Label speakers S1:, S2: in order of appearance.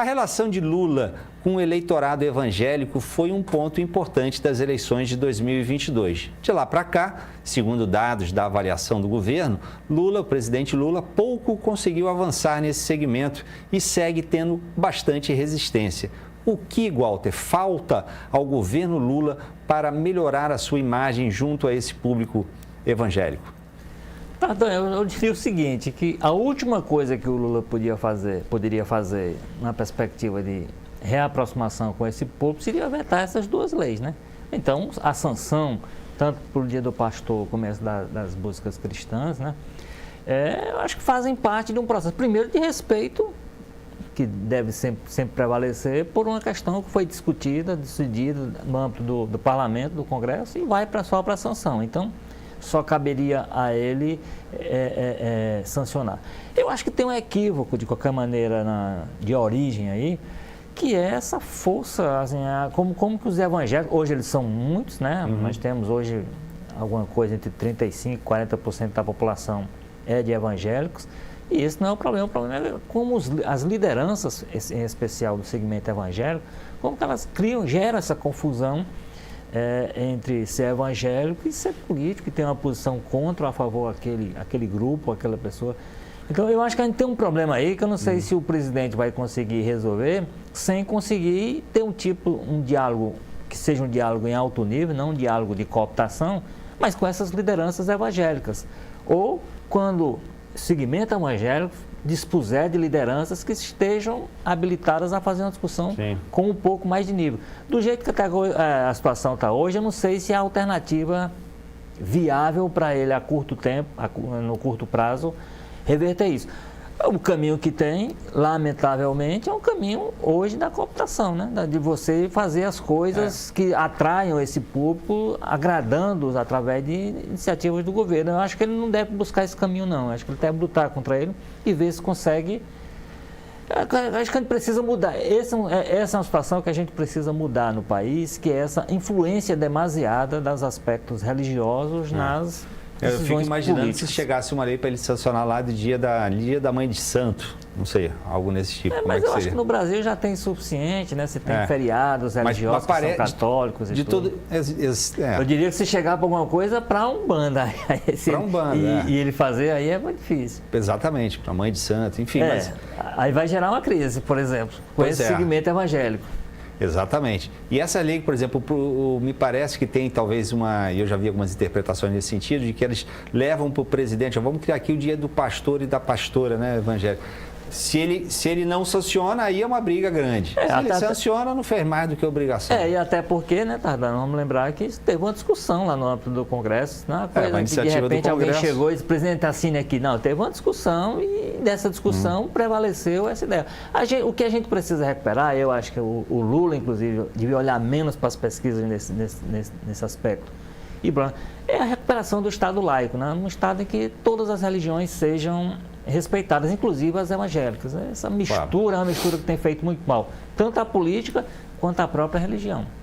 S1: A relação de Lula com o eleitorado evangélico foi um ponto importante das eleições de 2022. De lá para cá, segundo dados da avaliação do governo, o presidente Lula, pouco conseguiu avançar nesse segmento e segue tendo bastante resistência. O que, Walter, falta ao governo Lula para melhorar a sua imagem junto a esse público evangélico?
S2: Eu diria o seguinte, que a última coisa que o Lula poderia fazer na perspectiva de reaproximação com esse público seria vetar essas duas leis, né? Então, a sanção, tanto para o Dia do Pastor como essa das músicas cristãs, né? Eu acho que fazem parte de um processo, primeiro, de respeito, que deve sempre prevalecer, por uma questão que foi decidida no âmbito do Parlamento, do Congresso, e vai só para a sanção. Então, só caberia a ele sancionar. Eu acho que tem um equívoco, de qualquer maneira, de origem aí, que é essa força, assim, como que os evangélicos, hoje eles são muitos, né? Nós temos hoje alguma coisa entre 35% e 40% da população é de evangélicos, e esse não é o problema é como as lideranças, em especial do segmento evangélico, como que elas geram essa confusão entre ser evangélico e ser político, e ter uma posição contra ou a favor aquele grupo, aquela pessoa. Então, eu acho que a gente tem um problema aí que eu não sei se o presidente vai conseguir resolver sem conseguir ter um diálogo que seja um diálogo em alto nível, não um diálogo de cooptação, mas com essas lideranças evangélicas. Ou quando o segmento evangélico dispuser de lideranças que estejam habilitadas a fazer uma discussão com um pouco mais de nível. Do jeito que a situação está hoje, eu não sei se há alternativa viável para ele a curto tempo, no curto prazo, reverter isso. O caminho que tem, lamentavelmente, é um caminho hoje da cooptação, né? De você fazer as coisas que atraiam esse público, agradando-os através de iniciativas do governo. Eu acho que ele não deve buscar esse caminho, não. Eu acho que ele deve lutar contra ele e ver se consegue. Eu acho que a gente precisa mudar. Essa é uma situação que a gente precisa mudar no país, que é essa influência demasiada dos aspectos religiosos nas
S1: eu fico imaginando
S2: políticas.
S1: Se chegasse uma lei para ele sancionar lá de dia da Mãe de Santo, não sei, algo nesse tipo.
S2: Mas eu acho que no Brasil já tem suficiente, né? Você tem feriados religiosos que são católicos e tudo. Eu diria que se chegar para alguma coisa, para Umbanda. E ele fazer, aí é muito difícil.
S1: Exatamente, para Mãe de Santo, enfim.
S2: Aí vai gerar uma crise, por exemplo, com esse segmento evangélico.
S1: Exatamente. E essa lei, por exemplo, me parece que tem talvez eu já vi algumas interpretações nesse sentido, de que eles levam para o presidente, vamos criar aqui o dia do pastor e da pastora, né, evangélico. Se ele não sanciona, aí é uma briga grande. Se ele sanciona, não fez mais do que obrigação.
S2: E até porque, né, Tardano, vamos lembrar que teve uma discussão lá no âmbito do Congresso, né, que de repente alguém chegou e disse, presidente, assine aqui. Não, teve uma discussão e dessa discussão prevaleceu essa ideia. O que a gente precisa recuperar, eu acho que o Lula, inclusive, devia olhar menos para as pesquisas nesse aspecto. É a recuperação do Estado laico, né? Um Estado em que todas as religiões sejam respeitadas, inclusive as evangélicas. Essa mistura é uma mistura que tem feito muito mal, tanto a política quanto a própria religião.